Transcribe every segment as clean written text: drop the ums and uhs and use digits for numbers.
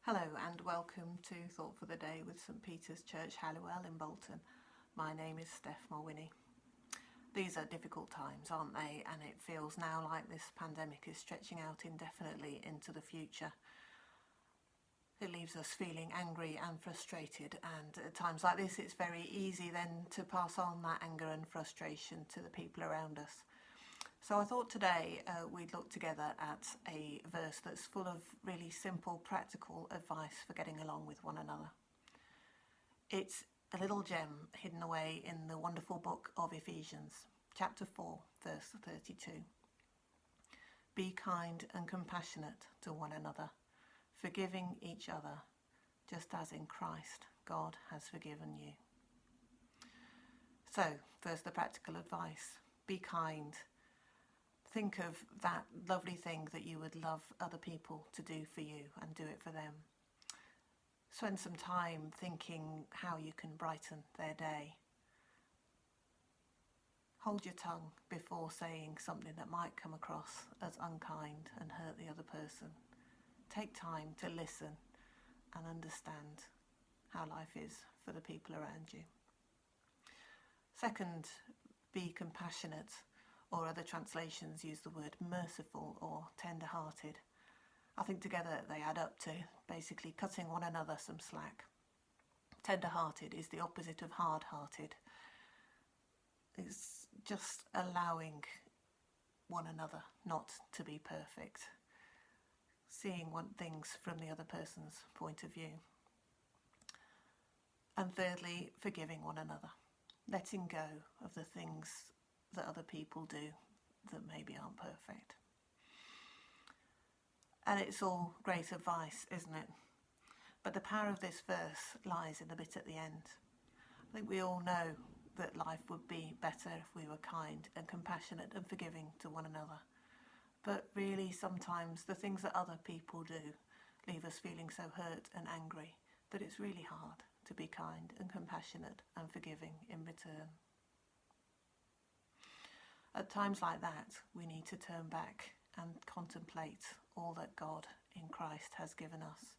Hello and welcome to Thought for the Day with St Peter's Church, Halliwell in Bolton. My name is Steph Mawhinney. These are difficult times, aren't they? And it feels now like this pandemic is stretching out indefinitely into the future. It leaves us feeling angry and frustrated, and at times like this it's very easy then to pass on that anger and frustration to the people around us. So I thought today we'd look together at a verse that's full of really simple, practical advice for getting along with one another. It's a little gem hidden away in the wonderful book of Ephesians, chapter 4, verse 32. Be kind and compassionate to one another, forgiving each other, just as in Christ God has forgiven you. So, first the practical advice. Be kind. Think of that lovely thing that you would love other people to do for you and do it for them. Spend some time thinking how you can brighten their day. Hold your tongue before saying something that might come across as unkind and hurt the other person. Take time to listen and understand how life is for the people around you. Second, be compassionate. Or other translations use the word merciful or tender-hearted. I think together they add up to basically cutting one another some slack. Tender-hearted is the opposite of hard-hearted. It's just allowing one another not to be perfect. Seeing things from the other person's point of view. And thirdly, forgiving one another. Letting go of the things that other people do that maybe aren't perfect. And it's all great advice, isn't it? But the power of this verse lies in the bit at the end. I think we all know that life would be better if we were kind and compassionate and forgiving to one another. But really sometimes the things that other people do leave us feeling so hurt and angry that it's really hard to be kind and compassionate and forgiving in return. At times like that, we need to turn back and contemplate all that God in Christ has given us.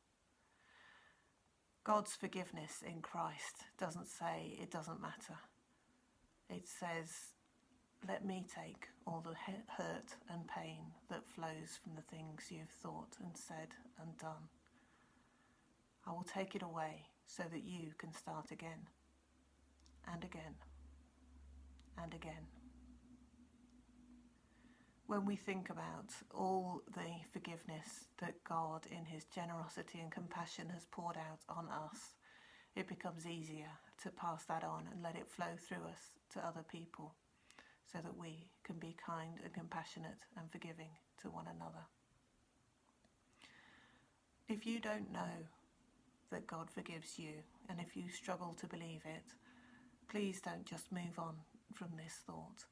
God's forgiveness in Christ doesn't say it doesn't matter. It says, let me take all the hurt and pain that flows from the things you've thought and said and done. I will take it away so that you can start again and again and again. When we think about all the forgiveness that God in his generosity and compassion has poured out on us, it becomes easier to pass that on and let it flow through us to other people so that we can be kind and compassionate and forgiving to one another. If you don't know that God forgives you, and if you struggle to believe it, please don't just move on from this thought.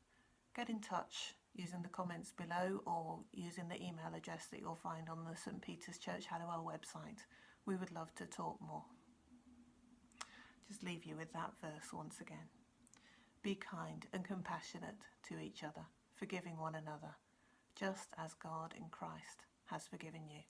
Get in touch using the comments below or using the email address that you'll find on the St Peter's Church Halliwell website. We would love to talk more. Just leave you with that verse once again. Be kind and compassionate to each other, forgiving one another, just as God in Christ has forgiven you.